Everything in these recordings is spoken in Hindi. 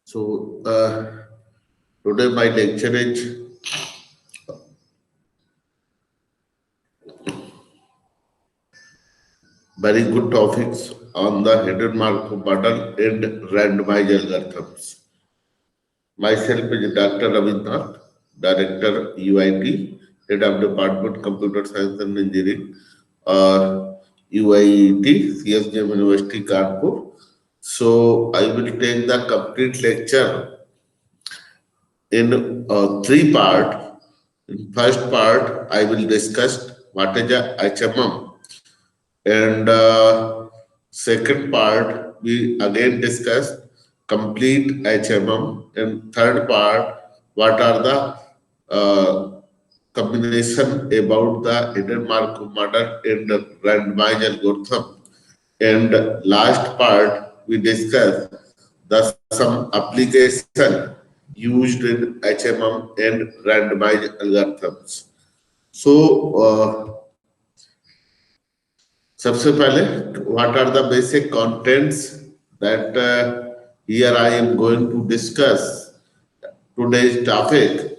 So today my lecture is very good topics on the hidden Markov model and randomized algorithms. Myself is Dr. Ravindra, Director UIT, Head of Department Computer Science and Engineering, or UIT, CSGM University, Kanpur. So I will take the complete lecture in three part. In first part, I will discuss what is a HMM, and second part we again discuss complete HMM, and third part what are the uh, combination about the hidden Markov model in the randomized algorithm, and last part we discuss the some application used in HMM and randomized algorithms. So सबसे पहले what are the basic contents that here I am going to discuss today's topic.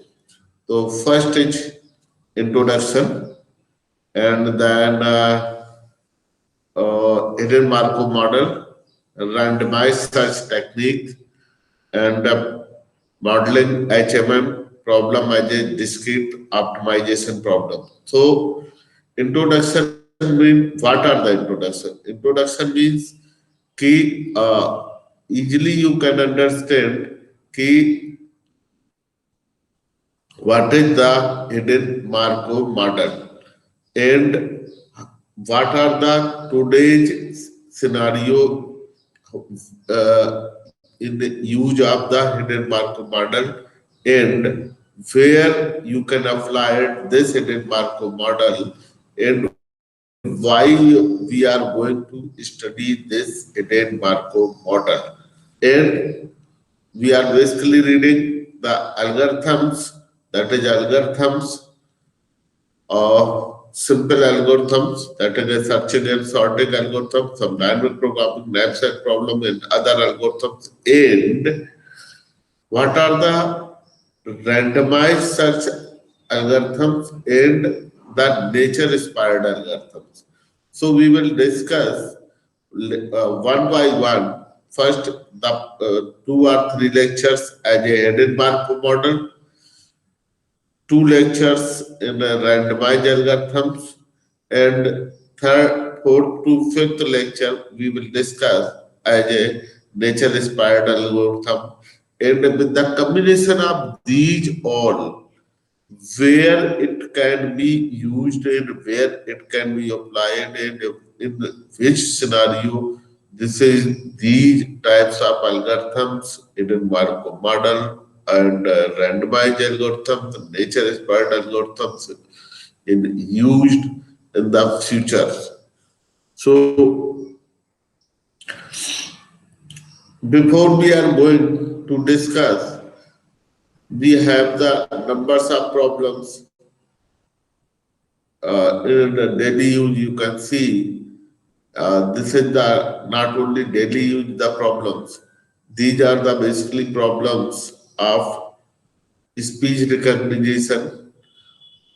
So first is introduction, and then hidden Markov model, randomized search technique, and modeling HMM problem as a discrete optimization problem. So introduction means, what are the introduction? Introduction means कि easily you can understand कि what is the hidden Markov model and what are the today's scenario in the use of the hidden Markov model, and where you can apply this hidden Markov model, and why we are going to study this hidden Markov model. And we are basically reading the algorithms, that is algorithms simple algorithms, that is a searching and sorting algorithm, some dynamic programming, knapsack problem, and other algorithms. And what are the randomized search algorithms and the nature inspired algorithms. So we will discuss one by one. First, the two or three lectures as a hidden Markov model, two lectures in randomized algorithms, and third, fourth to fifth lecture we will discuss as a nature inspired algorithm. And with the combination of these all, where it can be used and where it can be applied, and in which scenario, this is these types of algorithms in Markov model and randomized algorithms, nature inspired algorithms in used in the future. So before we are going to discuss, we have the numbers of problems in the daily use. You can see this is the not only daily use the problems. These are the basically problems of speech recognition.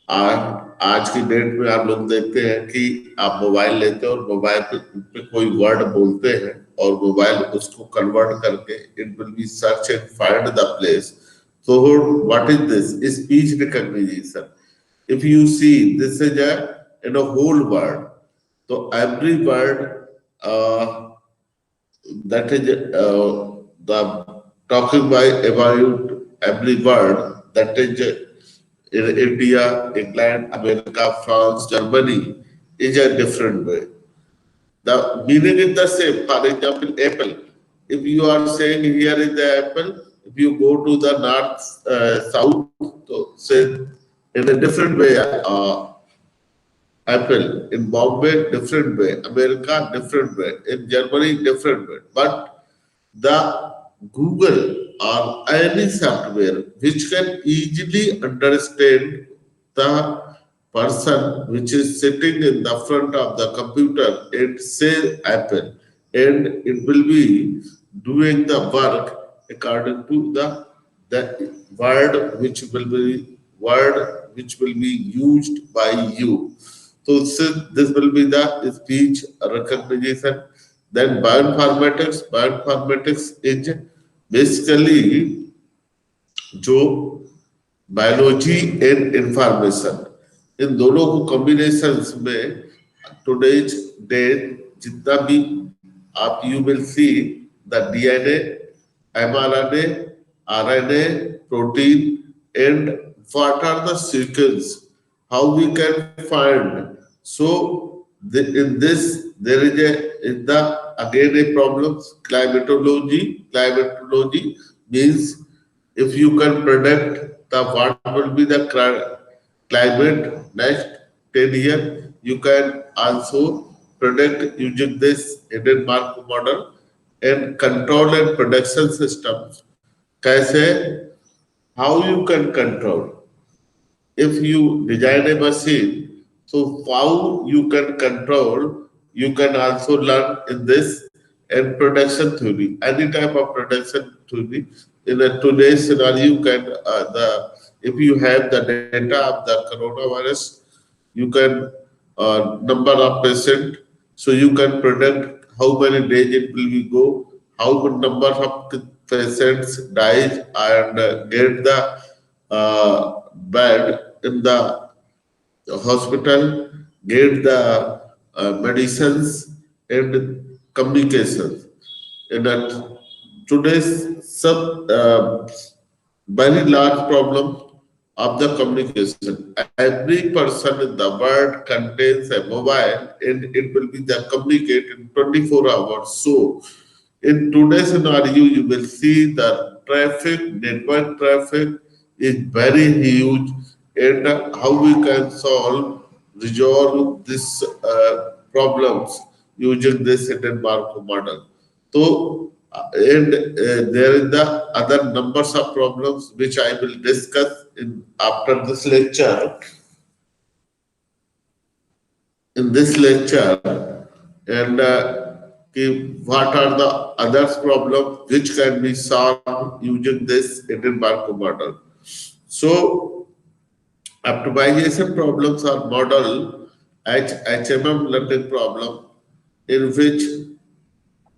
आज की डेट में आप लोग देखते हैं कि आप मोबाइल लेते हैं और मोबाइल पे कोई वर्ड बोलते हैं और मोबाइल उसको कन्वर्ट करके it will B search and find the place. So what is this? Speech recognition. If you see, this is a whole word. So every word that is the talking by about every word that is in India, England, America, France, Germany is a different way. The meaning is the same. For example, apple. If you are saying here is the apple, if you go to the north, south, so say in a different way. Apple in Bombay, different way. America, different way. In Germany, different way. But the Google or any software which can easily understand the person which is sitting in the front of the computer and say Apple, and it will be doing the work according to the word which will be used by you. So this will be the speech recognition. Then bioinformatics is basically जो बायोलॉजी एंड इंफॉर्मेशन, इन दोनों को कॉम्बिनेशंस में टुडेज डेट जितना भी आप you will see the DNA, mRNA, RNA, protein and what are the sequence, how we can find. So in this there is in the again a problems climatology. Climatology means if you can predict the what will be the climate next 10 years, you can also predict using this hidden Markov model and control and production systems. कैसे, how you can control? If you design a machine, so how you can control, you can also learn in this and production theory, any type of production theory. In a today's scenario, you can if you have the data of the coronavirus, you can number of patient, so you can predict how many days it will be go, how good number of patients dies and get the bed in the hospital, get the medicines and communications. In that today's very large problem of the communication. Every person in the world contains a mobile and it will be the communicate in 24 hours. So in today's scenario, you will see the traffic, network traffic is very huge, and how we can resolve this problems using this hidden Markov model. So, and there is the other numbers of problems which I will discuss in after this lecture. In this lecture, and what are the other problems which can be solved using this hidden Markov model. So, optimization problems are model HMM learning problem in which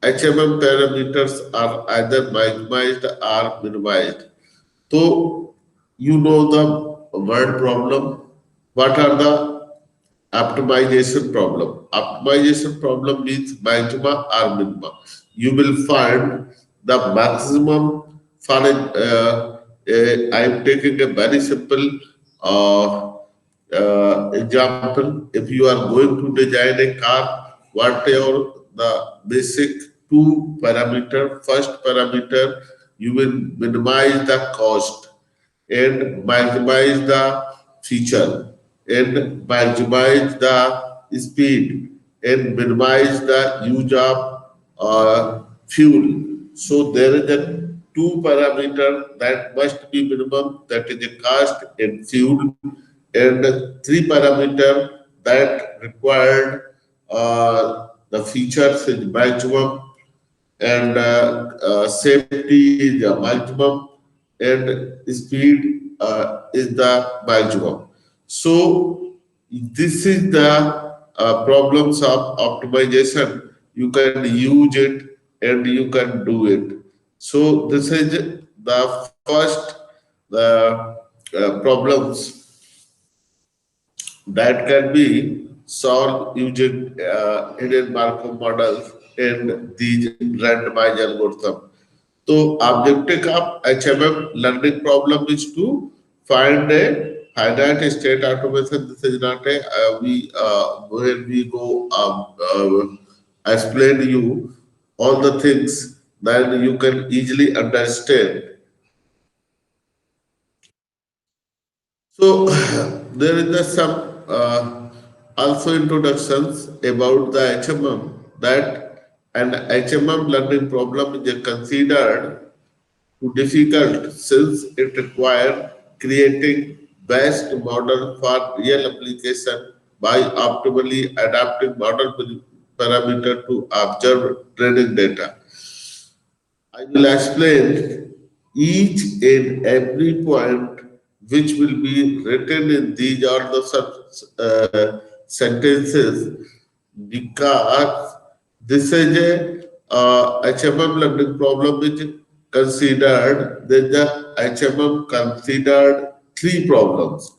HMM parameters are either maximized or minimized. So, you know the word problem. What are the optimization problem? Optimization problem means maxima or minima. You will find the maximum for I am taking a very simple example. If you are going to design a car, what are the basic two parameter? First parameter, you will minimize the cost and maximize the feature and maximize the speed and minimize the use of fuel. So there is a two parameter that must be minimum, that is the cost and fuel, and three parameter that required the features is maximum and safety is the maximum and speed is the maximum. So this is the problems of optimization. You can use it and you can do it. So this is the first problems that can be solved using hidden Markov models and these randomized algorithm. So objective of HMM learning problem is to find a finite state automation. This is not a when we go explain you all the things, then you can easily understand. So there is some also introductions about the HMM, that an HMM learning problem is considered too difficult since it requires creating best model for real application by optimally adapting model parameter to observe training data. I will explain each and every point which will be written in these are the sentences because this is a HMM learning problem which considered then the HMM considered three problems.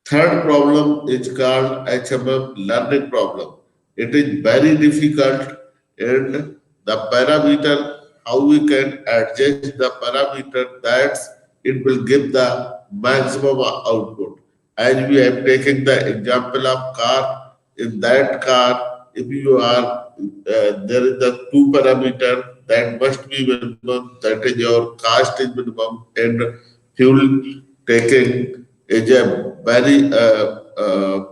Third problem is called HMM learning problem. It is very difficult and the parameter, how we can adjust the parameter that it will give the maximum output. As we have taken the example of car, in that car, if you are, there is the two parameter that must be minimum, that is your cost is minimum and fuel taking is a very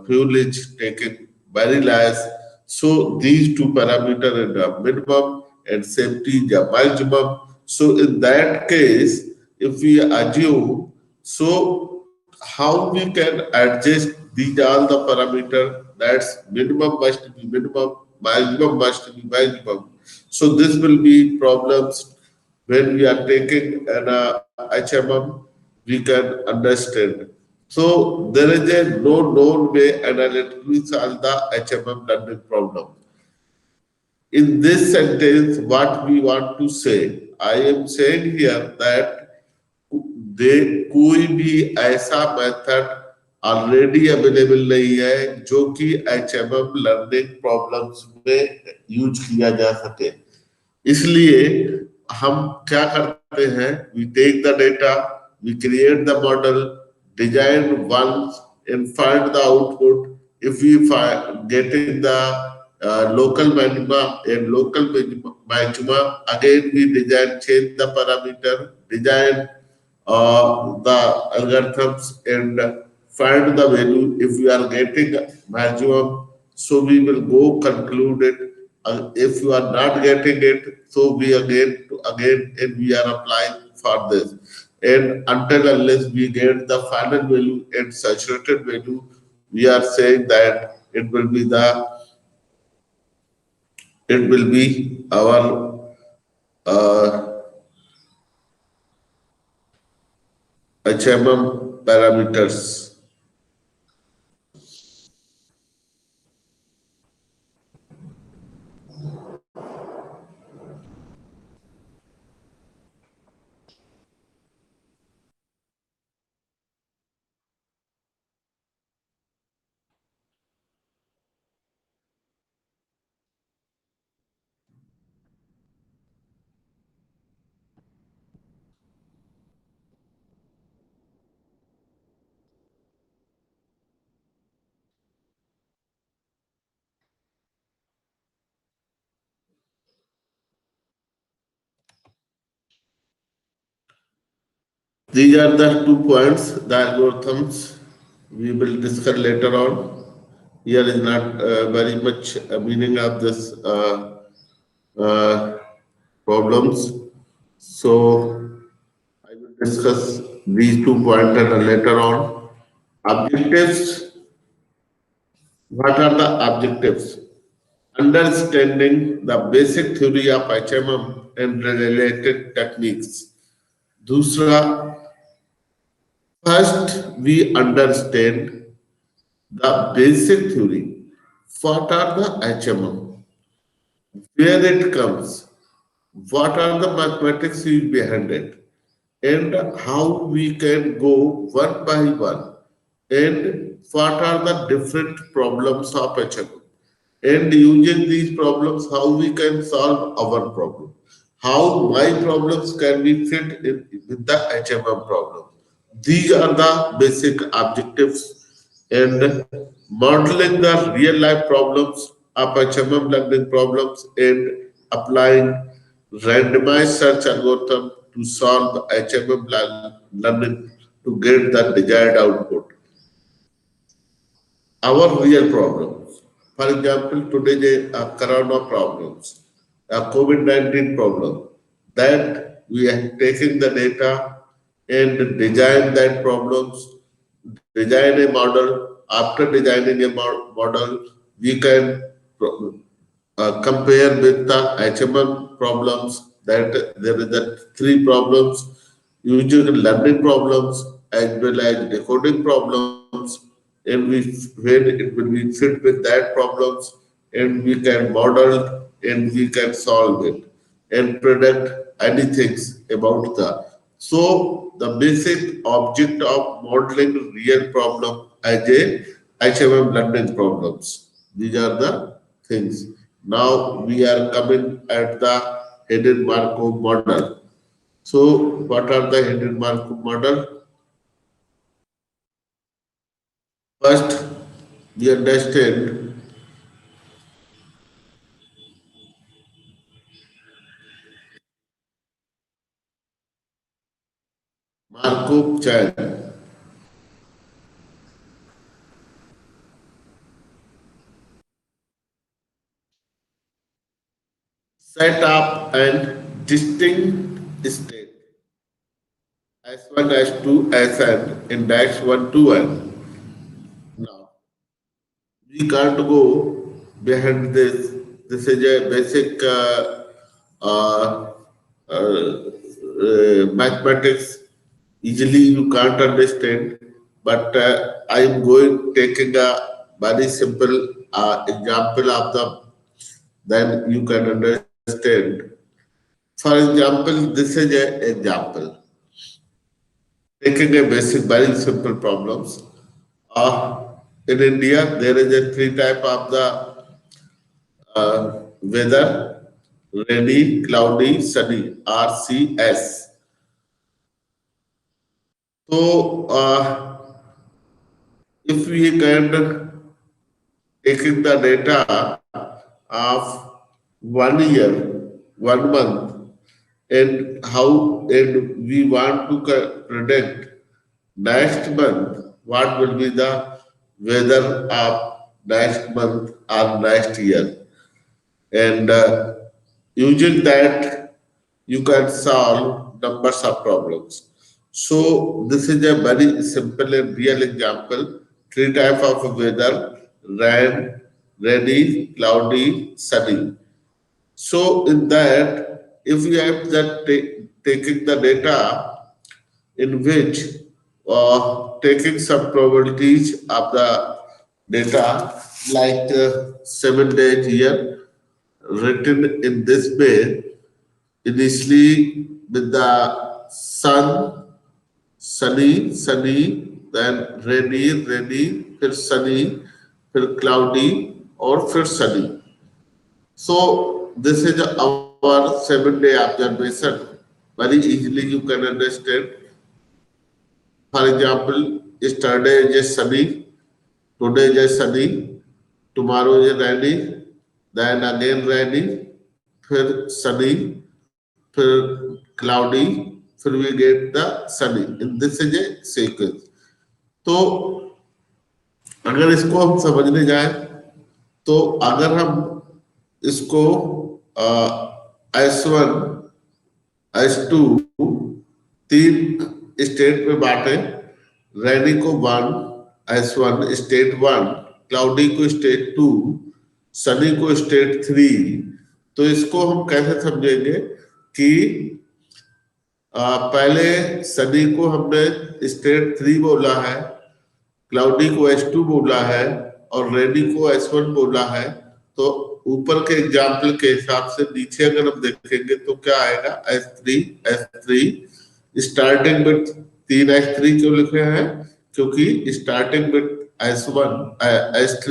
fuel is taken very less. So these two parameters are the minimum and safety is the maximum. So in that case, if we assume, so how we can adjust these all the parameter that's minimum must be minimum, maximum must be maximum. So this will be problems when we are taking an HMM, we can understand. So there is a no known way analytically solve the HMM learning problem. In this sentence, what we want to say, I am saying here that दे कोई भी ऐसा मेथड ऑलरेडी अवेलेबल नहीं है जो कि एचएमएम लर्निंग प्रॉब्लम्स में यूज किया जा सके इसलिए हम क्या करते हैं we take the data we create the model design once and find the output if we getting the local minima and local maxima again we design change the parameter design the algorithms and find the value if we are getting maximum so we will go conclude it if you are not getting it so we again and we are applying for this and until unless we get the final value and saturated value we are saying that it will be our HMM parameters. These are the 2 points, the algorithms we will discuss later on. Here is not very much meaning of this uh, problems. So I will discuss these 2 points later on. Objectives. What are the objectives? Understanding the basic theory of HMM and related techniques. दूसरा, first we understand the basic theory. What are the HMM? Where it comes? What are the mathematics behind it? And how we can go one by one? And what are the different problems of HMM? And using these problems, how we can solve our problem? How my problems can be fit in with the HMM problem? These are the basic objectives and modeling the real life problems of HMM learning problems and applying randomized search algorithm to solve HMM learning to get the desired output. Our real problems. For example, today the corona problems, a COVID-19 problem, that we are taking the data and design that problems, design a model. After designing a model, we can compare with the HMM problems that there is the three problems, usually learning problems as well as decoding problems, and we when it will be fit with that problems, and we can model and we can solve it and predict anything about the. So the basic object of modeling real problem as a HMM learning problems. These are the things. Now we are coming at the hidden Markov model. So what are the hidden Markov model? First, we understand Markov chain. Set up and distinct state S1, S2, Sn in dash 1 to n. Now, we can't go behind this. This is a basic uh, mathematics. Easily you can't understand, but I am going taking a very simple example of the, then you can understand. For example, this is an example. Taking a basic, very simple problems. In India, there is a three type of the weather: rainy, cloudy, sunny, RCS. So, if we can taking the data of 1 year, 1 month, and how, and we want to predict next month what will be the weather of next month or next year, and using that you can solve numbers of problems. So this is a very simple and real example. Three type of weather: rain, rainy, cloudy, sunny. So in that, if you have that taking the data in which taking some probabilities of the data, like 7 days here, written in this way, initially with the sun, sunny, sunny, then rainy, rainy, फिर sunny, फिर cloudy, or फिर sunny. So this is our 7 day observation. Very easily you can understand. For example, yesterday is sunny, today is sunny, tomorrow is rainy, then again rainy, फिर sunny, फिर cloudy, फिर we get the sunny. And this is a sequence. तो अगर इसको हम समझने जाए, तो अगर हम इसको S1, S2 तीन स्टेट में बांटे, रैनी को 1, S1 स्टेट 1, क्लाउडी को स्टेट 2, सनी को स्टेट 3। तो इसको हम कैसे समझेंगे कि पहले सनी को हमने स्टेट 3 बोला है, क्लाउडी को S2 बोला है और रेनी को S1 बोला है। तो ऊपर के एग्जाम्पल के हिसाब से नीचे अगर हम देखेंगे तो क्या आएगा, S3 स्टार्टिंग विथ 3 S3 क्यों लिखे हैं, क्योंकि starting with S3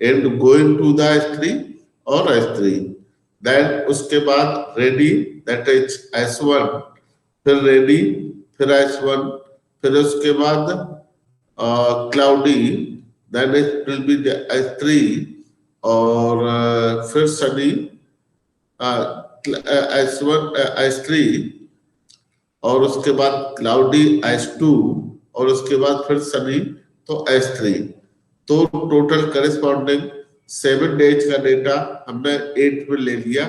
and going to the S3 और S3। देन उसके बाद रेनी, दैट इज S1, फिर रेनी, फिर S1, फिर उसके बाद cloudy, then it will be S3 और फिर सनी, S1 S3 और उसके बाद क्लाउडी S2 और उसके बाद फिर सनी, तो S3। तो टोटल करेस्पॉन्डिंग 7 डेज का डेटा हमने 8 में ले लिया।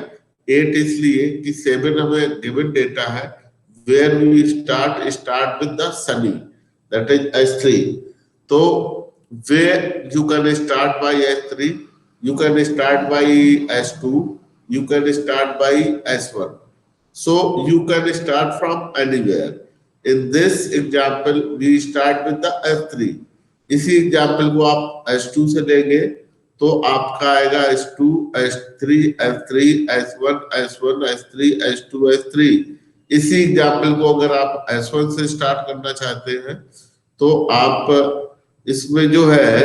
8 इसलिए कि 7 हमें गिवन डेटा है, where we start with the sunny, that is S3। तो where you can start by S3, you can start by S2, you can start by S1, So you can start from anywhere. In this example we start with the S3. इसी एग्जाम्पल को आप S2 से लेंगे तो आपका आएगा S2 S3 S3 S1 S1 S3 S2 S3। इसी एग्जाम्पल को अगर आप S1 से स्टार्ट करना चाहते हैं तो आप इसमें जो है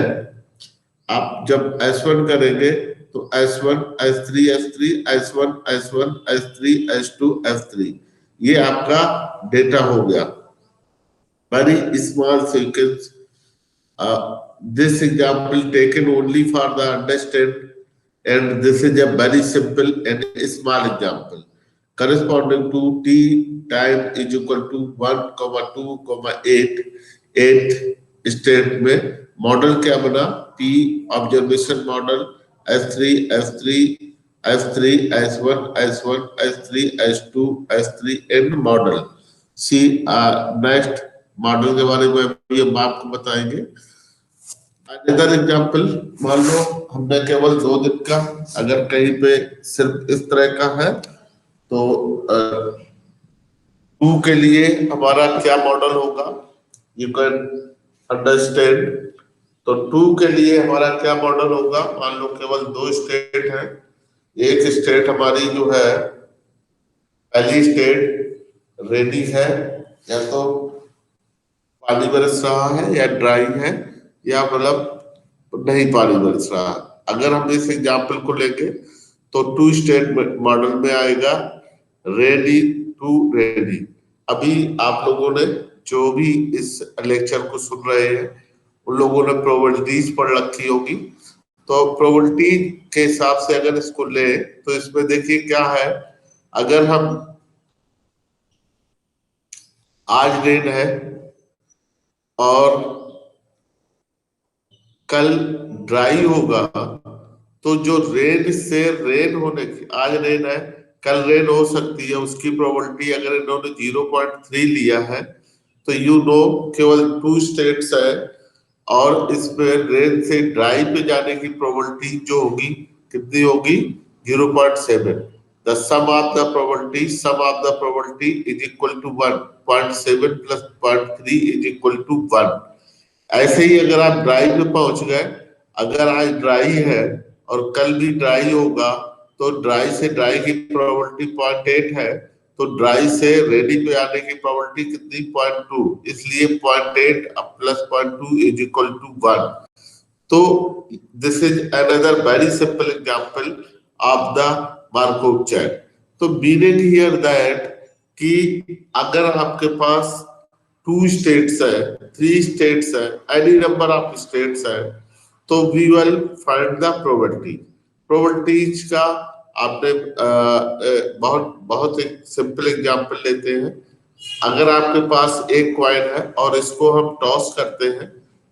आप जब S1 करेंगे तो S1 S3 S3 S1 S1 S3 S2 S3 ये आपका डेटा हो गया। very small sequence. This example taken only for the understand, and this is a very simple and small example corresponding to t time is equal to 1, 2, 8 8 state में मॉडल क्या बना p observation model S3 S3 S3 S1 S1 S3 S2 S3 and model C. Next model के बारे में भी हम आपको बताएंगे। अनदर एग्जांपल, मान लो हमने केवल 2 दिन का अगर कहीं पे सिर्फ इस तरह का है तो 2 के लिए हमारा क्या मॉडल होगा, यू कैन अंडरस्टैंड। तो 2 के लिए हमारा क्या मॉडल होगा, मान लो केवल 2 स्टेट है। एक स्टेट हमारी जो है पहली स्टेट रेनी है, या तो पानी बरस रहा है या ड्राई है, या मतलब नहीं पानी बरस रहा। अगर हम इस एग्जाम्पल को लेंगे तो 2 स्टेट मॉडल में आएगा रेनी टू रेनी। अभी आप लोगों ने जो भी इस लेक्चर को सुन रहे हैं उन लोगों ने प्रोबेबिलिटीज पढ़ रखी होगी, तो प्रोबेबिलिटी के हिसाब से अगर इसको ले तो इसमें देखिए क्या है। अगर हम आज रेन है और कल ड्राई होगा, तो जो रेन से रेन होने की, आज रेन है कल रेन हो सकती है, उसकी प्रोबेबिलिटी अगर इन्होंने 0.3 लिया है तो यू नो केवल 2 स्टेट्स है और इसमें रेन से ड्राई पे जाने की प्रोबेबिलिटी जो होगी कितनी होगी 0.7। the sum of the probability is equal to 1, 0.7 plus 0.3 is equal to 1। ऐसे ही अगर आप ड्राई पे पहुंच गए, अगर आज ड्राई है और कल भी ड्राई होगा तो ड्राई से ड्राई की प्रोबेबिलिटी 0.8 है, तो ड्राई से रेनी पे आने की प्रोबेबिलिटी कितनी 0.2, इसलिए 0.8 प्लस 0.2 इज इक्वल टू 1। तो this is another very simple example of the Markov chain. तो मीनिंग हियर दैट कि अगर आपके पास 2 स्टेट्स है, 3 स्टेट्स है, एनी नंबर ऑफ स्टेट्स है, तो we will find the probability. Probabilities का आपने बहुत एक सिंपल एग्जांपल लेते हैं। अगर आपके पास एक कॉइन है और इसको हम टॉस करते हैं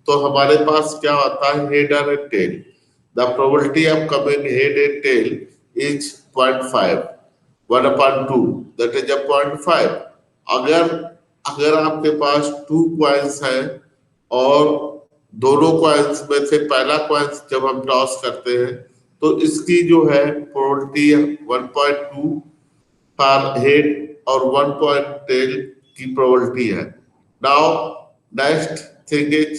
तो हमारे पास क्या आता है, हेड और tail. The probability of coming head and tail is 0.5, 1/2, that is 0.5। अगर आपके पास 2 कॉइन्स हैं और दोनों कॉइन्स में से पहला कॉइन्स जब हम टॉस करते हैं तो इसकी जो है प्रोबेबिलिटी 1.2 फॉर हेड और 1.10 की प्रोबेबिलिटी है। Now next thing is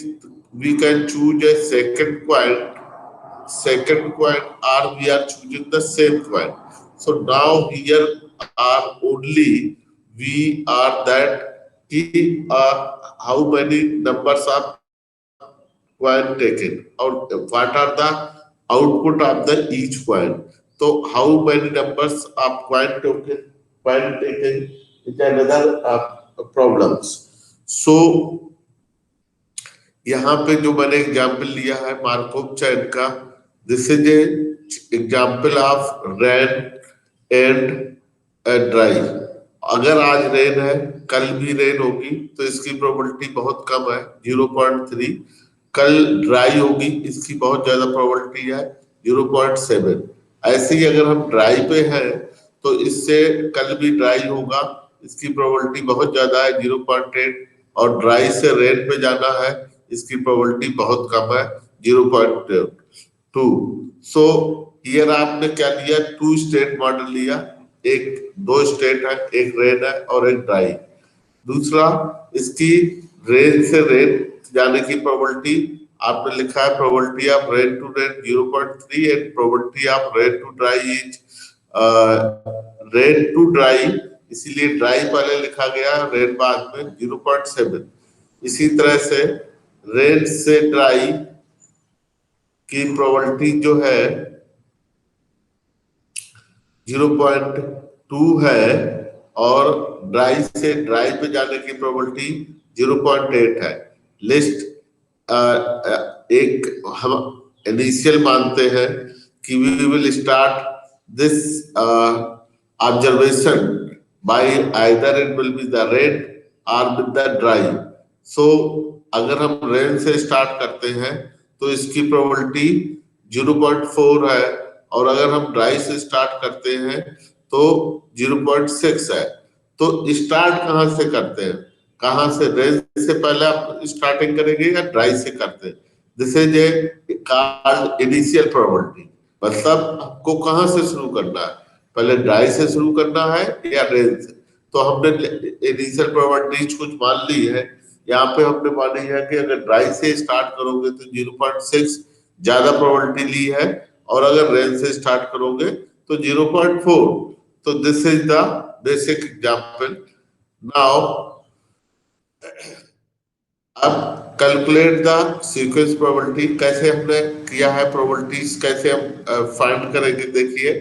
we can choose a second coin or we are choosing the same coin। So now here are only we are that how many numbers are coin taken or what are the output of the each coin। So how many numbers of coin taken is another problems। So यहाँ पे जो मैंने एग्जाम्पल लिया है मार्कोव चैन का, this is a example of rain and dry. अगर आज रेन है कल भी रेन होगी तो इसकी प्रोबेबिलिटी बहुत कम है 0.3। कल ड्राई होगी इसकी बहुत ज्यादा प्रोबेबिलिटी है 0.7। ऐसे ही अगर हम ड्राई पे हैं तो इससे कल भी ड्राई होगा, इसकी प्रोबेबिलिटी बहुत ज्यादा है 0.8, और ड्राई से रेन पे जाना है इसकी प्रोबेबिलिटी बहुत कम है 0.2। सो हियर आपने क्या लिया, 2 स्टेट मॉडल लिया। एक दो स्टेट है, एक रेन है और एक ड्राई। दूसरा इसकी रेन से रेन जाने की प्रोबेबिलिटी आपने लिखा है, probability of rain to rain 0.3 and probability of rain to dry is rain to dry, इसीलिए ड्राई पहले लिखा गया, रेन बाद में 0.7। इसी तरह से रेन से ड्राई की प्रोबेबिलिटी जो है 0.2 है और ड्राई से ड्राई पे जाने की प्रोबेबिलिटी 0.8 है। लिस्ट एक हम इनिशियल मानते हैं कि we will start this observation by either it will be the rain और विद द ड्राई। सो अगर हम रेन से स्टार्ट करते हैं तो इसकी प्रोबेबिलिटी 0.4 है और अगर हम ड्राई से स्टार्ट करते हैं तो 0.6 है। तो स्टार्ट कहां से करते हैं, कहां से, रेन से पहले आप स्टार्टिंग करेंगे या ड्राई से करते हैं? This is A called initial probability, मतलब आपको कहां से शुरू करना है, पहले ड्राई से शुरू करना है या रेन से। तो हमने इनिशियल प्रोबेबिलिटी कुछ मान ली है, यहाँ पे हमने मानी है कि अगर ड्राई से स्टार्ट करोगे तो 0.6 ज्यादा प्रोबेबिलिटी ली है और अगर रेन से स्टार्ट करोगे तो 0.4। तो this is the basic example. Now अब कैलकुलेट द सीक्वेंस प्रोबेबिलिटी, कैसे हमने किया है, प्रोबेबिलिटीज कैसे हम फाइंड करेंगे। देखिए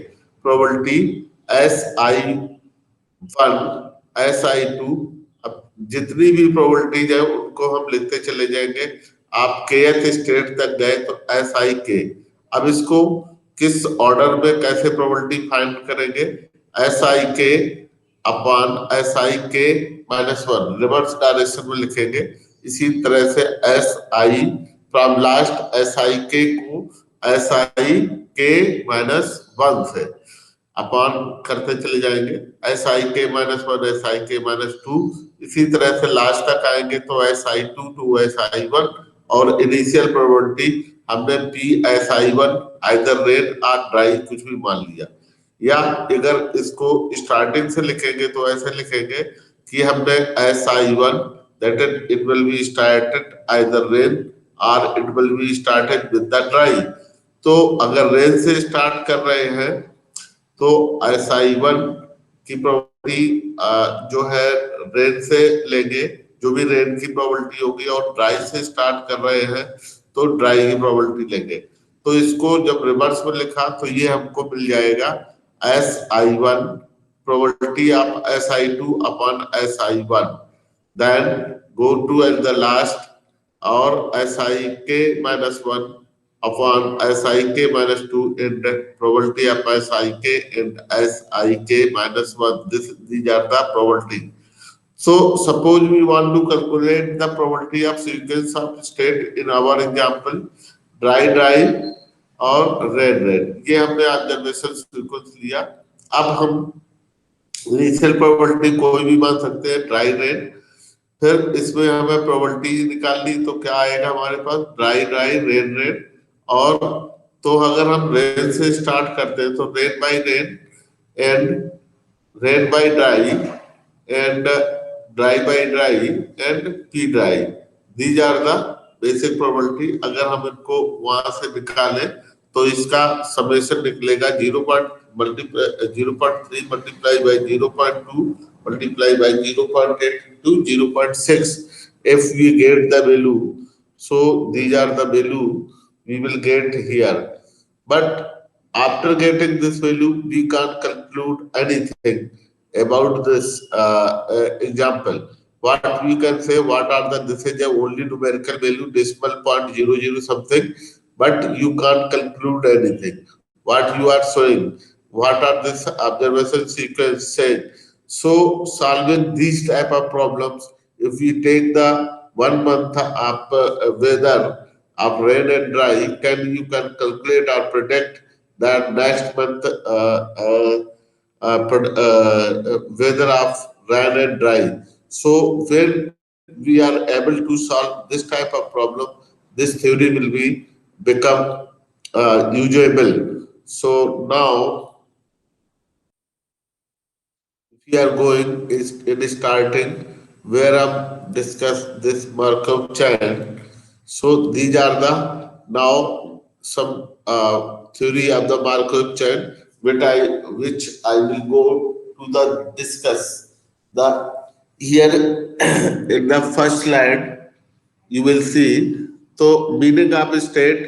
प्रोबेबिलिटी SI1 SI2, अब जितनी भी प्रोबेबिलिटीज है उनको हम लिखते चले जाएंगे। आप kth स्टेट तक गए तो SIK। अब इसको किस ऑर्डर में कैसे प्रोबेबिलिटी फाइंड करेंगे, SIK upon SIK -1 reverse direction में लिखेंगे। इसी तरह से SI फ्रॉम लास्ट SIK को SIK -1 से अपॉन करते चले जाएंगे, SIK -1 SIK -2, इसी तरह से लास्ट तक आएंगे तो SI2 to SI1 और इनिशियल प्रोबेबिलिटी हमने PSI1 आइदर रेन और ड्राई कुछ भी मान लिया। या अगर इसको स्टार्टिंग से लिखेंगे तो ऐसे लिखेंगे कि हमने SI1 that it will be started either rain or it will be started with the dry। तो अगर रेन से स्टार्ट कर रहे हैं तो SI1 की प्रोबेबिलिटी जो है रेन से लेंगे, जो भी रेन की प्रोबेबिलिटी होगी, और ड्राई से स्टार्ट कर रहे हैं तो ड्राई की प्रोबेबिलिटी लेंगे। तो इसको जब रिवर्स में लिखा तो ये हमको मिल जाएगा SI1 probability of SI2 upon SI1, then go to at the last और SIK -1 upon SIK -2 and probability of SIK and SIK -1. These are the probability. So suppose we want to calculate the probability of sequence of state in our example, dry और red। ये हमने ऑब्जर्वेशन सीक्वेंस लिया। अब हम इनिशियल प्रोबेबिलिटी कोई भी मान सकते हैं, ड्राई रेन, फिर इसमें हमें प्रोबेबिलिटी निकालनी तो क्या आएगा हमारे पास, ड्राई रेन। और तो अगर हम रेन से स्टार्ट करते हैं तो rain by rain and rain by dry and dry by dry and P dry, these are the basic probability. अगर हम इनको वहां से निकालें तो इसका समेशन निकलेगा 0.3 multiply by 0.2 multiply by 0.8 to 0.6 if we get the value. So these are the value we will get here, but after getting this value we can't conclude anything about this example. What we can say, what are the, this is a only numerical value, decimal point 00 something, but you can't conclude anything what you are showing, what are this observation sequence said. So solving these type of problems, if we take the 1 month of weather of rain and dry, you can calculate or predict that next month weather of rain and dry. So when we are able to solve this type of problem, this theory will be become usable. So now we are going is in starting where I'm discuss this Markov chain. So these are the now some theory of the Markov chain which I will go to the discuss the here in the first slide you will see तो meaning of state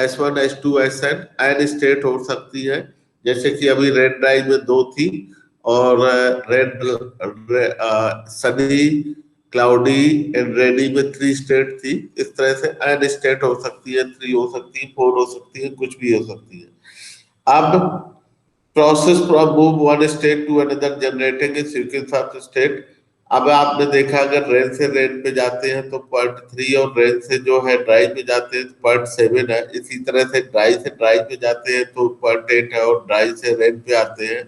S1 S2 SN N state हो सकती है जैसे कि अभी रेड ड्राइव में दो थी और red Sunny cloudy and ready में थ्री स्टेट थी इस तरह से एन स्टेट हो सकती है थ्री हो सकती है फोर हो सकती है कुछ भी हो सकती है अब process from move one state to another generating a sequence of state अब आपने देखा अगर रेन से रेन पे जाते हैं तो पॉइंट थ्री और रेन से जो है ड्राइव पे जाते हैं तो पॉइंट सेवन है इसी तरह से ड्राइव पे जाते हैं तो पॉइंट एट है और ड्राइव से रेन पे आते हैं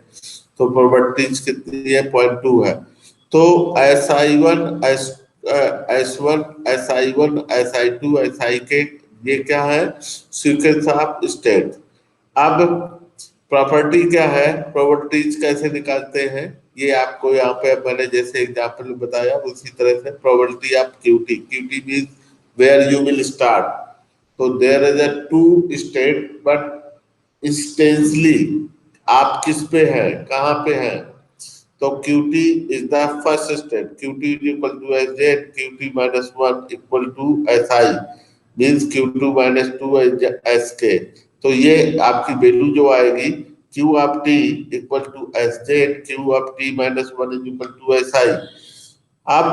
तो प्रोबेबिलिटीज कितनी है पॉइंट टू है तो एस आई वन ये क्या है सीक्वेंस ऑफ स्टेट अब प्रॉपर्टी क्या है प्रॉपर्टीज कैसे निकालते हैं ये आपको यहाँ पे मैंने जैसे एग्जांपल में बताया उसी तरह से probability of QT means where you will start तो there is a two state but instantly आप किस पे हैं कहाँ पे हैं तो QT is the first state QT is equal to S Z QT minus one equal to S I means Q two minus two S K तो ये आपकी वैल्यू जो आएगी Q of T equal to S Z Q of T minus one is equal to S I अब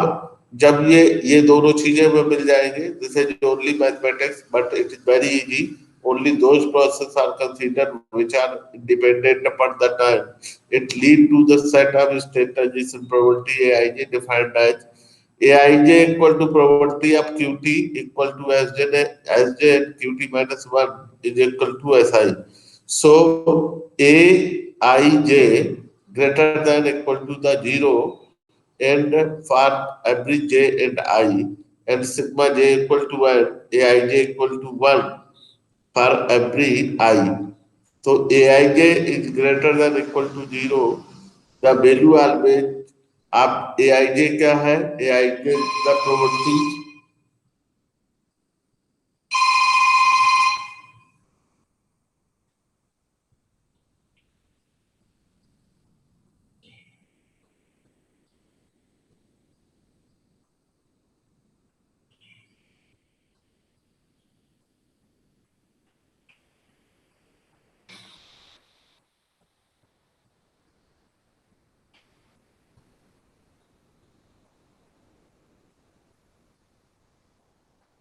जब ये दोनों चीजें हमें मिल जाएंगे this is only mathematics but it is very easy only those processes are considered which are independent upon the time it lead to the set of state transition probability aij defined as aij equal to probability of qt equal to sj qt minus 1 is equal to si so aij greater than equal to the zero and for every j and I and sigma j equal to 1 aij equal to 1 for every I. So aij is greater than equal to zero. The value always आप aij क्या है aij the probability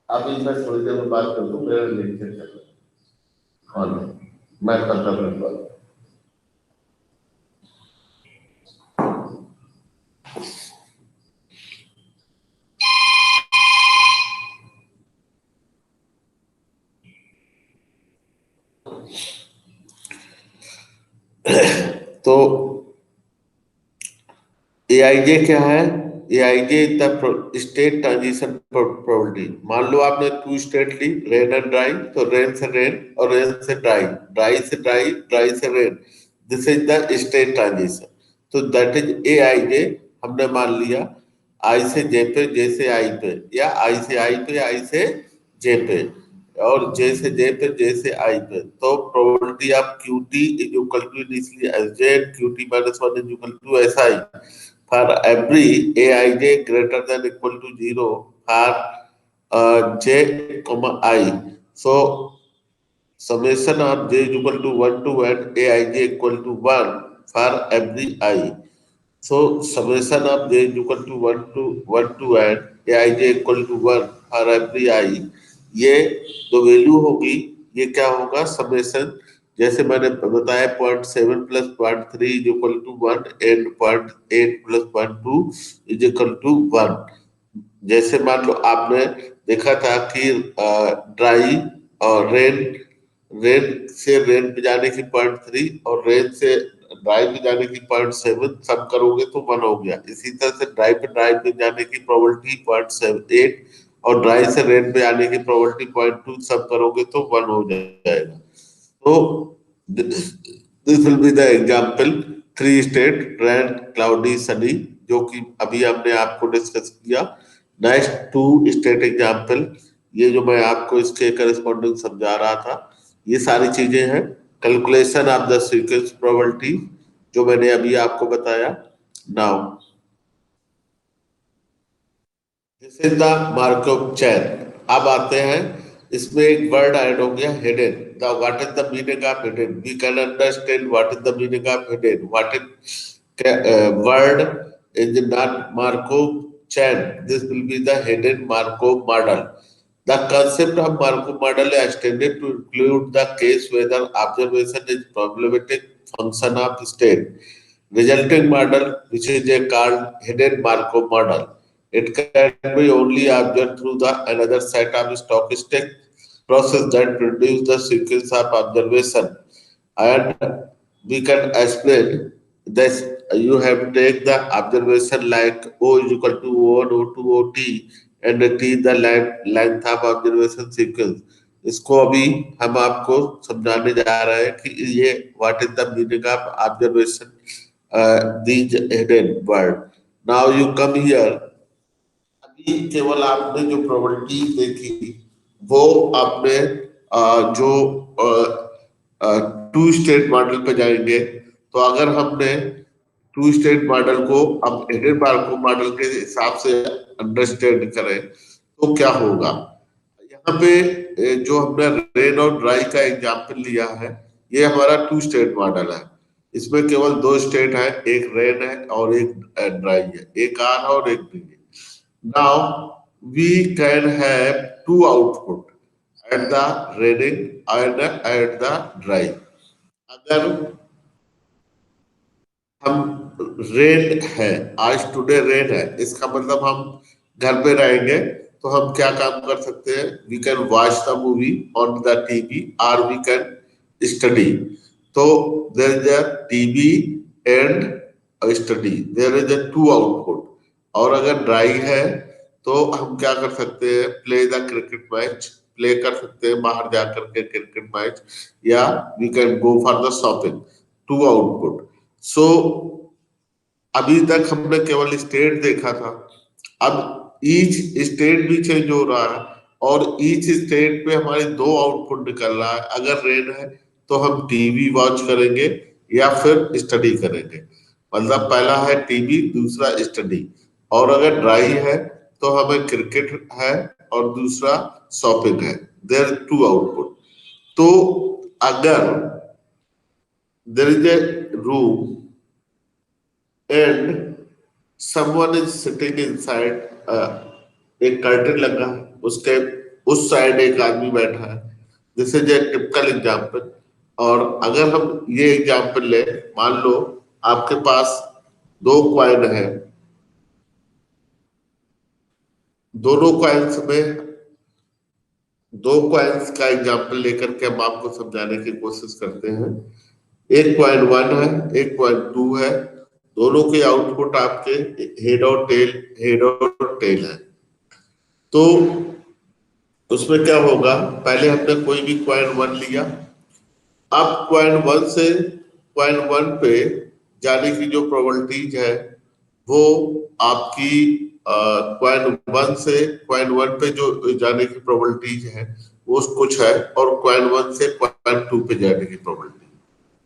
अभी मैं थोड़ी देर में बात कर दूं मेरा लेक्चर चल रहा है मैं करता हूँ तो एआईजे क्या है AIJ the state transition probability मान लो आपने टू स्टेट ली रेन एंड ड्राई तो रेन से रेन और रेन से ड्राई ड्राई से ड्राई ड्राई से rain this is the state transition तो दैट इज एआईजे हमने मान लिया आई से जे आई पे या आई से जे पे और जे से जे पे जे से आई पे तो probability of QT is equal to initially S Z QT minus one is equal to S I for every aij greater than equal to 0 for j comma I so summation of j is equal to 1 to n aij equal to 1 for every I so summation of j is equal to 1 to n aij equal to 1 for every I ये जो वैल्यू होगी ये क्या होगा समेशन जैसे मैंने बताया point seven plus point three is equal to one and point eight plus point two is equal to one जैसे मान लो आपने देखा था कि ड्राई और रेन रेन से रेन पे जाने की पॉइंट थ्री और रेन से ड्राई पे जाने की पॉइंट सेवन सब करोगे तो वन हो गया इसी तरह से ड्राई पे जाने की प्रोबेबिलिटी पॉइंट सेवन एट और ड्राई से रेन पे आने की प्रोबेबिलिटी पॉइंट टू सब करोगे तो वन हो जाएगा तो this will be the example 3 state, rain, cloudy, Sunny, जो कि अभी हमने आपको डिस्कस किया। नेक्स्ट 2 स्टेट एग्जाम्पल, ये जो मैं आपको इसके करस्पॉन्डिंग समझा रहा था, ये सारी चीजें हैं। Calculation of the sequence probability, जो मैंने अभी आपको बताया। Now this is the markup chain. अब आते हैं, इसमें एक वर्ड ऐड हो गया, hidden. The what is the meaning of hidden? We can understand what is the meaning of hidden, what is word is not Markov chain. This will be the hidden Markov model. The concept of Markov model is extended to include the case whether observation is problematic function of state. Resulting model, which is a called hidden Markov model, it can be only observed through the another set of stochastic process that produce the sequence of observation. And we can explain this. You have to take the observation like O is equal to O1, O2, OT, and T the length of observation sequence. इसको अभी हम आपको समझाने जा रहे हैं कि ये what is the meaning of observation these hidden word. Now you come here. अभी केवल आपने जो प्रोबेबिलिटी देखी वो आपने जो टू स्टेट मॉडल पे जाएंगे, तो अगर हमने टू स्टेट मॉडल को अब हिडन मार्कोव मॉडल के हिसाब से अंडरस्टैंड करें तो क्या होगा। यहाँ पे जो हमने रेन और ड्राई का एग्जांपल लिया है, ये हमारा टू स्टेट मॉडल है। इसमें केवल 2 स्टेट है, एक रेन है और एक ड्राई है, एक आर है और एक बी है। Now we can have 2 output at the raining and at the dry. अगर हम रेन है, आज टुडे रेन है, इसका मतलब हम घर पे रहेंगे, तो हम क्या काम कर सकते हैं? We can watch the movie on the TV और वी कैन स्टडी। तो there is a TV and study, there is a 2 output. और अगर ड्राई है तो हम क्या कर सकते हैं? Play the cricket match, play कर सकते हैं बाहर जाकर के क्रिकेट मैच, या we can go for the shopping. 2 output. So अभी तक हमने केवल स्टेट देखा था, अब ईच स्टेट भी चेंज हो रहा है और ईच स्टेट पे हमारे 2 आउटपुट निकल रहा है। अगर रेन है तो हम टीवी वॉच करेंगे या फिर स्टडी करेंगे, मतलब पहला है टीवी, दूसरा स्टडी। और अगर ड्राई है तो हमें क्रिकेट है और दूसरा शॉपिंग है। There 2 output. तो अगर there is a room and someone is sitting inside, एक कर्टन लगा है, उसके उस साइड एक आदमी बैठा है। This is a typical example. और अगर हम ये एग्जांपल ले, मान लो आपके पास 2 क्वाइन है, दोनों क्वाइंस में 2 क्वाइंस का एग्जांपल लेकर के हम आपको समझाने की कोशिश करते हैं। एक क्वाइन 1 है, एक क्वाइन 2 है, दोनों के आउटपुट आपके हेड और टेल है। तो उसमें क्या होगा? पहले हमने कोई भी क्वाइन 1 लिया, अब क्वाइन 1 से क्वाइन 1 पे जाने की जो प्रोबेबिलिटीज है वो आपकी क्वाइन 1 से क्वाइन 1 पे जो जाने की प्रोबेबिलिटीज है वो कुछ है, और क्वाइन 1 से क्वाइन 2 पे जाने की प्रोबेबिलिटी,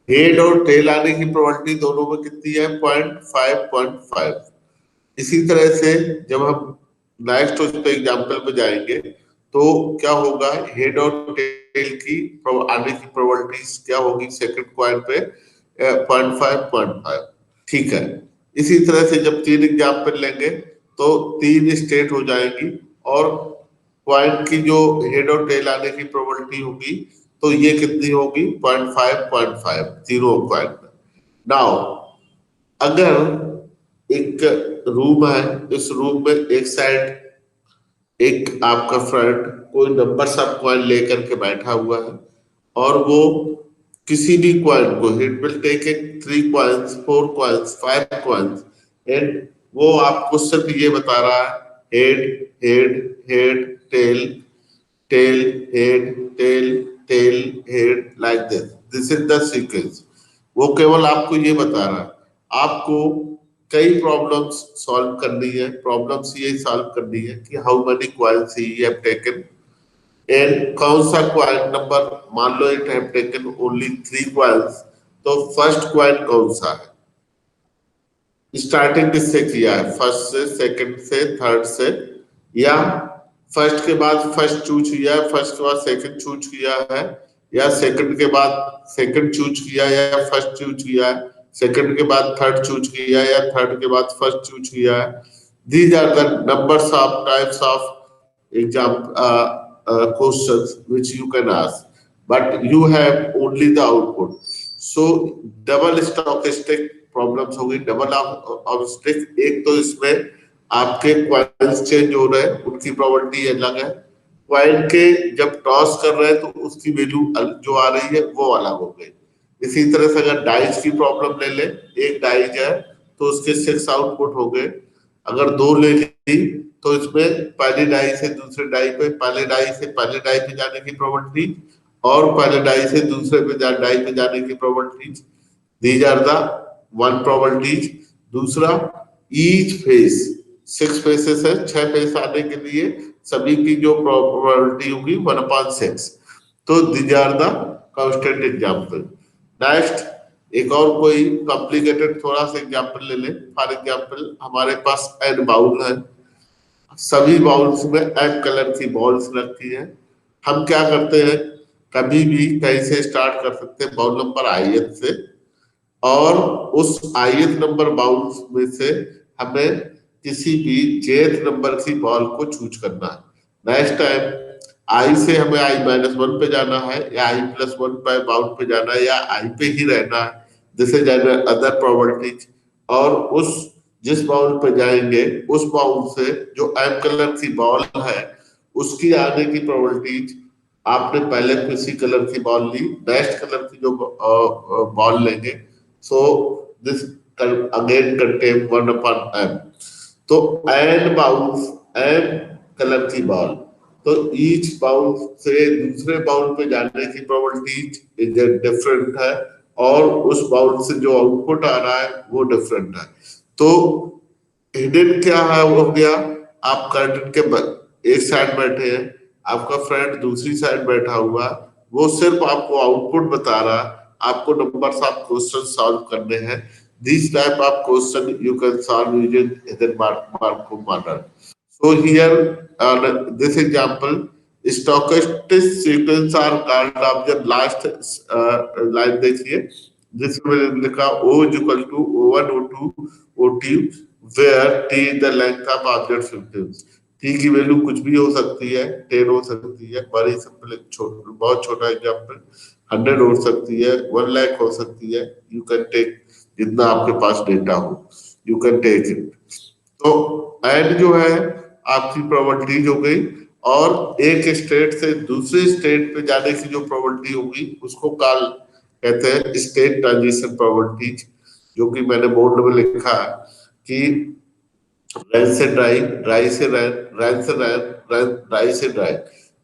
हेड और टेल आने की प्रोबेबिलिटी दोनों में कितनी है? 0.5. इसी तरह से जब हम नेक्स्ट उस पे एग्जांपल पे जाएंगे तो क्या होगा? हेड और टेल की आने की प्रोबेबिलिटीज क्या होगी सेकंड क्वाइन पे? 0.5. ठीक है। इसी तरह से जब 3 एग्जांपल लेंगे तो 3 स्टेट हो जाएंगी, और क्वाइन की जो हेड और टेल आने की प्रोबेबिलिटी होगी तो ये कितनी होगी? 0.5, 0 क्वाइन। नाउ अगर एक रूम है, इस रूम में एक साइड एक आपका फ्रेंड कोई नंबर सब क्वाइन लेकर के बैठा हुआ है, और वो किसी भी क्वाइन को, it will take 3 coins, 4 coins, 5 coins, and वो आपको सिर्फ ये बता रहा है head head head tail tail head tail tail head, like this. This is the sequence. वो केवल आपको ये बता रहा है। आपको कई प्रॉब्लम्स सॉल्व करनी है। प्रॉब्लम्स ये सॉल्व करनी है कि how many coils he have taken and कौन सा क्वाइल नंबर, मान लो it have taken only 3 coils, तो फर्स्ट क्वाइल कौन सा है, स्टार्टिंग किससे किया है, फर्स्ट से, सेकंड से, थर्ड से, या फर्स्ट के बाद फर्स्ट चूज किया है, फर्स्ट के बाद सेकंड चूज किया है, या सेकंड के बाद सेकंड चूज किया या फर्स्ट चूज किया है, सेकंड के बाद थर्ड चूज किया या थर्ड के बाद फर्स्ट चूज किया है। These are the numbers of types of exam questions which you can ask, but you have only the output. So double stochastic problems हो गई, डबल ऑब्स्टिक। एक तो इसमें आपके क्वाइल्स चेंज हो रहे हैं, उनकी प्रोबेबिलिटी अलग है। क्वाइल के जब टॉस कर रहे हैं तो उसकी वैल्यू जो आ रही है वो अलग हो गई। इसी तरह से अगर डाइज की प्रॉब्लम ले ले, एक डाइज है तो उसके 6 आउटपुट हो गए। अगर 2 ले ली तो इसमें पहले डाई से दूसरे डाई पे, पहले डाई से पहले डाई पे जाने की प्रोबेबिलिटी और पहले डाई से दूसरे पे डाई पे जाने की probability, these are the one probabilities. दूसरा, ईच फेस, 6 फेसेस है, 6 फेस आने के लिए सभी की जो प्रोबेबिलिटी होगी 1/6। तो these are the constant example. Next, एक और कोई कॉम्प्लिकेटेड थोड़ा सा एग्जांपल ले ले। फॉर एग्जांपल हमारे पास n बाउल है, सभी बाउल्स में एम कलर की बॉल्स लगती हैं। हम क्या करते हैं, कभी भी कहीं से स्टार्ट कर सकते हैं बाउल नंबर ith से, और उस ith नंबर बाउल्स में से हमें किसी भी jth नंबर की बॉल को चूज करना है। नेक्स्ट टाइम i से हमें i-1 पे जाना है या i+1 पे बाउल पे जाना है या i पे ही रहना है, दिस इज अदर प्रोबेबिलिटीज। और उस जिस बाउल पे जाएंगे उस बाउल से जो एम कलर की बॉल है उसकी आने की प्रोबेबिलिटीज, आपने पहले किसी कलर की बॉल ली, नेक्स्ट कलर की जो बॉल लेंगे, so this again contain 1/m। तो एन बाउल्स, एम कलर की बॉल, तो ईच बाउल से दूसरे बाउल पे जाने की प्रोबेबिलिटी डिफरेंट है और उस बाउल से जो आउटपुट आ रहा है वो डिफरेंट है। तो हिडन क्या है, वो हो गया, आप कर्टन के एक साइड बैठे हैं, आपका फ्रेंड दूसरी साइड बैठा हुआ, वो सिर्फ आपको आउटपुट बता रहा, आपको नंबर्स ऑफ क्वेश्चन सॉल्व करने हैं। This type of question you can solve using hidden Markov model. So here, this example, stochastic sequence are called of the last line देखिए, जिसमें लिखा O is equal to O1, O2, OT, where T is the length of object sequence। T की वैल्यू कुछ भी हो सकती है, 10 हो सकती है, बड़ी सिंपल बहुत छोटा एग्जाम्पल, 100 हो सकती है, 1 लाख हो सकती है। यू कैन टेक जितना आपके पास डेटा हो, यू कैन टेक इट। तो एंड जो है आपकी प्रोबेबिलिटीज हो गई, और एक स्टेट से दूसरे स्टेट पे जाने की जो प्रोबेबिलिटी होगी उसको कहते हैं स्टेट ट्रांजिशन प्रोबेबिलिटीज, जो कि मैंने बोर्ड में लिखा है कि रैन से ड्राई, ड्राई से रैन, रैन से रैन, ड्राई से dry,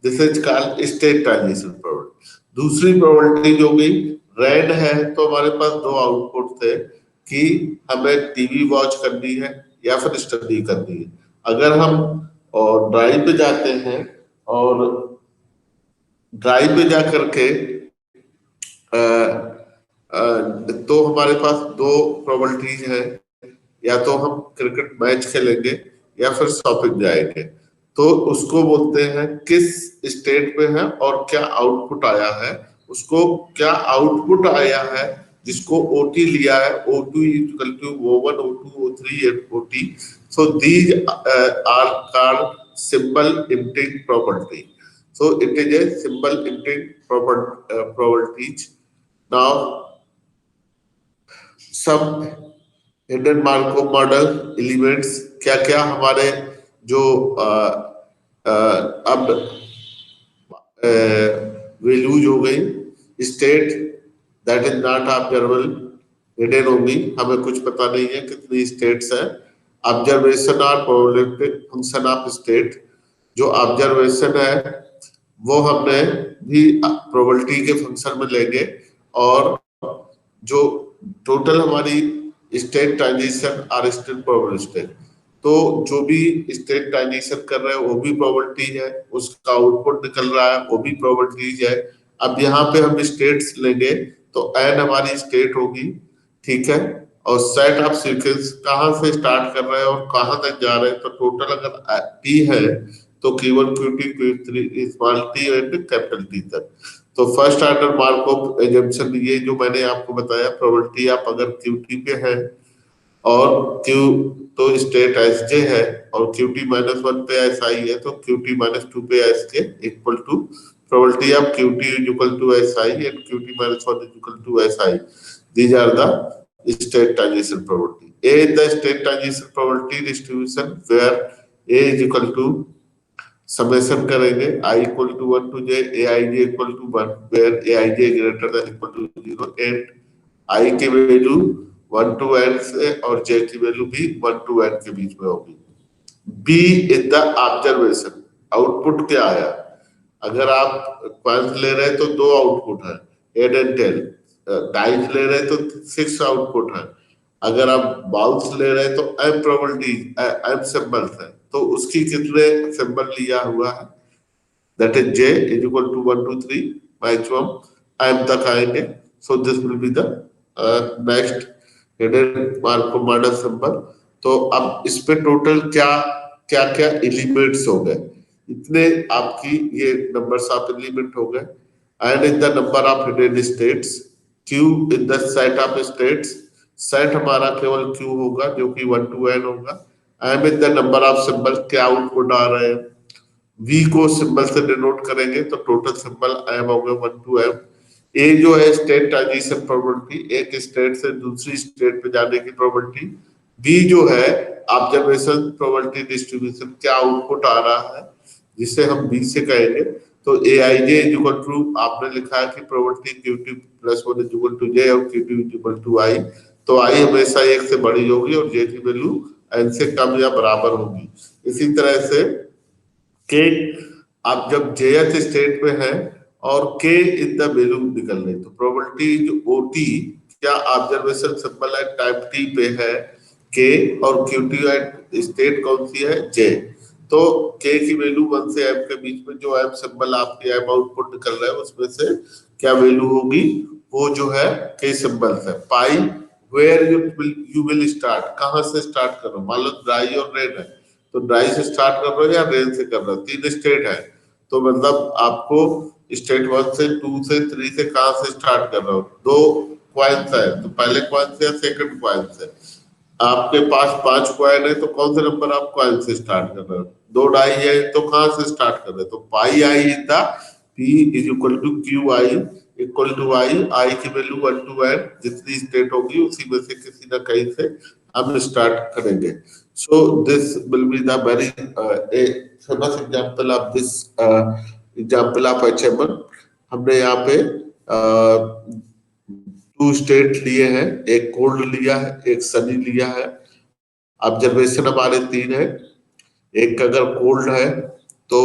this is called state transition probability. दूसरी प्रोबेबिलिटी जो भी रैन है, तो हमारे पास 2 आउटपुट थे कि हमें टीवी वॉच करनी है या फिर स्टडी करनी है। अगर हम और ड्राइव पे जाते हैं और ड्राइव पे जा करके तो हमारे पास 2 प्रोबेबिलिटीज है, या तो हम क्रिकेट मैच खेलेंगे या फिर शॉपिंग जाएंगे। तो उसको बोलते हैं किस स्टेट पे है और क्या आउटपुट आया है, उसको क्या आउटपुट आया है जिसको OT लिया है, O2 equal to O1, O2, O3 and OT। So these are called symbol emptying property। So it is a symbol emptying properties। Now some hidden Markov model elements, क्या क्या हमारे जो अब वैल्यूज हो गई, state that is not observable, hidden होगी, हमें कुछ पता नहीं है कितनी स्टेट्स है। ऑब्जर्वेशन और प्रोबेबिलिस्टिक फंक्शन ऑफ स्टेट, जो ऑब्जर्वेशन है वो हमने भी प्रोबेबिलिटी के फंक्शन में लेंगे, और जो टोटल हमारी state transition are still probabilistic. तो जो भी स्टेट ट्रांजिशन कर रहे हैं वो भी प्रोबेबिलिटी है, उसका आउटपुट निकल रहा है वो भी प्रोबेबिलिटी है। अब यहाँ पे हम स्टेट्स लेंगे तो एन हमारी स्टेट होगी, ठीक है, और सेट ऑफ सीक्वेंस कहाँ से स्टार्ट कर रहे हैं और कहाँ तक जा रहे हैं। तो टोटल अगर टी है तो Q1 Q2 Q3 small T and capital T तक। तो फर्स्ट ऑर्डर मार्कअप एजम्पशन ये जो मैंने आपको बताया, प्रोबेबिलिटी आप अगर क्यूटी पे है और क्यू तो स्टेट एस जे है और क्यूटी -1 पे एस आई है तो क्यूटी -2 पे S K equal to probability of QT is equal to S I and QT -1 is equal to S I. These are the state transition probability. A is the state transition probability distribution where A is equal to summation करेंगे I equal to 1 to j aij equal to 1 where aij greater than equal to 0 and I की वैल्यू 1 to n से और j की वैल्यू भी 1 to n के बीच में होगी। B is the observation, output क्या आया। अगर आप क्वांस ले रहे हैं तो दो आउटपुट है, एड एंड टेल। डाइस ले रहे हैं तो 6 आउटपुट है। अगर आप बाउंस ले रहे हैं तो एम प्रोबेबिलिटी एम सिंबल्स है, तो उसकी कितने सिंबल लिया हुआ है, that is j is equal to 1 2 3 maximum M तक आएंगे। So this will be the next hidden Markov model symbol. तो अब इस पे टोटल क्या क्या क्या एलिमेंट्स हो गए, इतने आपकी ये नंबर्स ऑफ एलिमेंट हो गए। And in the number of hidden states, q in the set of states, set हमारा केवल q होगा जो कि 1 to n होगा। m in the number of symbol, क्या आउटपुट आ रहे हैं। v को सिंबल से डिनोट करेंगे तो टोटल सिंबल m होगा 1 to m। ए जो है स्टेट ट्रांजिशन प्रोबेबिलिटी, एक स्टेट से दूसरी स्टेट पे जाने की प्रोबेबिलिटी। बी जो है ऑब्जर्वेशन प्रोबेबिलिटी डिस्ट्रीब्यूशन, क्या आउटपुट आ रहा है, जिसे हम बी से कहेंगे। तो A I J is equal to, आपने लिखा है कि probability QT +1 is equal to J और QT is equal to I. तो आई हमेशा 1 से बड़ी होगी और जे की वैल्यू एन से कम या बराबर होगी। इसी तरह से के, आप जब जेएच स्टेट में है और के इन द वैल्यू निकल रही, तो प्रोबेबिलिटी जो ओटी, क्या ऑब्जर्वेशन सिंबल है टाइम टी पे है के और क्यूटी एट स्टेट कौन सी है, जे। तो के की वैल्यू 1 से एम के बीच में जो एम सिंबल आपके एम आउटपुट निकल रहा है उसमें से क्या वैल्यू होगी, वो जो है के सिंबल है। Pi where you will start, कहां से स्टार्ट करो, मान लो ड्राई और रेड है तो ड्राई से स्टार्ट कर रहे हो या रेन से कर रहे हो, 3 स्टेट है तो मतलब आपको स्टेट 1 से 2 से 3 से कहां से स्टार्ट कर रहे हो। 2 क्वाइंस है तो पहले क्वाइन से या सेकंड क्वाइन से। आपके पास 5 क्वाइन है तो कौन सा नंबर आप क्वाइन से स्टार्ट कर रहे हो। 2 डाई है तो कहां से स्टार्ट कर रहे हो, तो pi I in the P is equal to Q I equal to I, I की वैल्यू 1 to n, जितनी स्टेट होगी उसी में से किसी ना कहीं से हम स्टार्ट करेंगे। So this will be the very a famous example of this example of HML। हमने यहाँ पे 2 स्टेट लिए हैं, एक कोल्ड लिया है एक सनी लिया है। ऑब्जर्वेशन हमारे 3 है, एक अगर कोल्ड है तो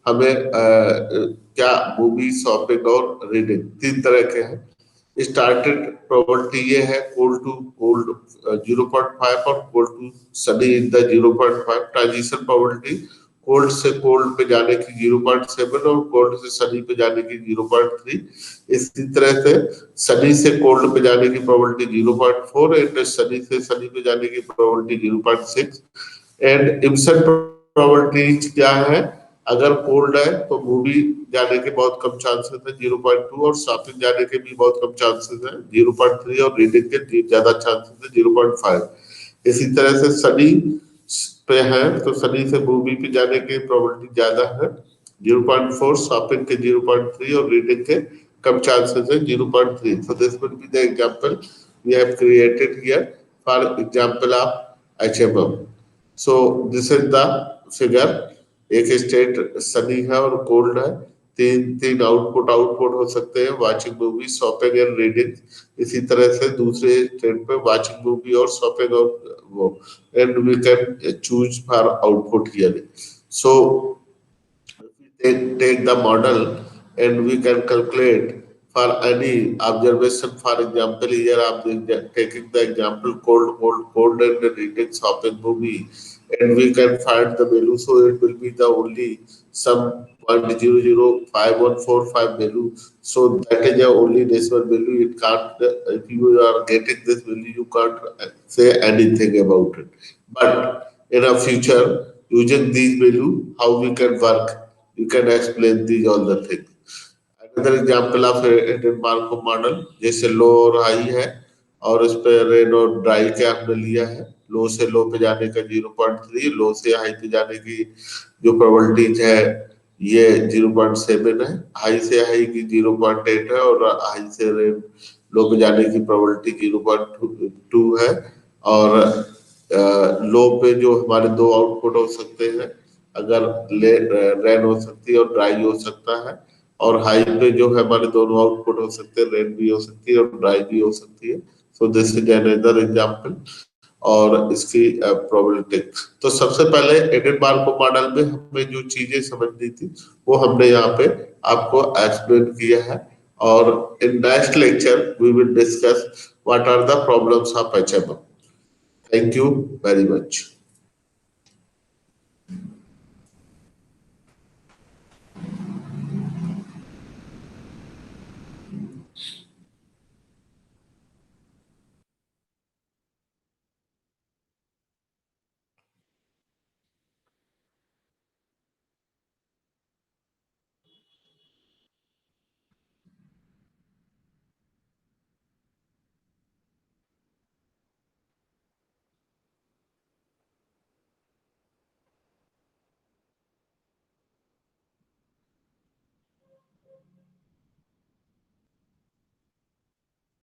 हमें क्या मूवी शॉपिंग और रीडिंग 3 तरह के हैं। स्टार्टेड प्रोबेबिलिटी ये है कोल्ड टू कोल्ड 0.5 और cold to sunny in the 0.5। Transition probability cold से कोल्ड पे जाने की 0.7 और कोल्ड से सनी पे जाने की 0.3। इसी तरह से सनी से कोल्ड पे जाने की प्रोबेबिलिटी 0.4 एंड सनी से सनी पे जाने की प्रोबेबिलिटी 0.6। एंड इम्सन प्रोबेबिलिटी क्या है, अगर कोल्ड है तो मूवी जाने के बहुत कम चांसेस है 0.2 और शॉपिंग जाने के भी बहुत कम चांसेस है 0.3 और रीडिंग के ज्यादा चांसेस है 0.5। इसी तरह से सनी पे है तो सनी से मूवी पे जाने की प्रोबेबिलिटी ज्यादा है 0.4, शॉपिंग के 0.3 और रीडिंग के कम चांसेस है 0.3। So this will be the example we have created here for example of HMM। So this is the figure, एक स्टेट सनी है और कोल्ड है, तीन आउटपुट हो सकते हैं, watching movie shopping and reading. इसी तरह से दूसरे स्टेट पे वाचिंग मूवी और शॉपिंग और वो, and we can choose for output here. So take the model and we can calculate for any observation. For example, here I'm taking the example cold and retail shopping movie, and we can find the value. So it will be the only some 0.005145 value. So that is the only decimal value. It can't, if you are getting this value, you can't say anything about it. But in a future, using these value, how we can work, you can explain these all the things. Another example of hidden Markov model, जैसे लो और हाई है और इस पे रेन और ड्राई के आपने लिया है। लो से लो पे जाने का 0.3, लो से हाई पे जाने की जो प्रोबेबिलिटीज है ये 0.7 है, हाई से हाई की 0.8 है और हाई से रेन लो पे जाने की प्रोबेबिलिटी 0.2 है। और लो पे जो हमारे दो आउटपुट हो सकते हैं, अगर रेन हो सकती है और ड्राई हो सकता है, और हाई पे जो है हमारे दोनों आउटपुट हो सकते हैं, रेन भी हो सकती है और ड्राई भी हो सकती है। So this is another example और इसकी प्रोबेबिलिटी। तो सबसे पहले एडेड मार्कोव मॉडल में हमें जो चीजें समझनी थी वो हमने यहाँ पे आपको एक्सप्लेन किया है। और in next lecture we will discuss what are the problems of HMM। Thank you very much.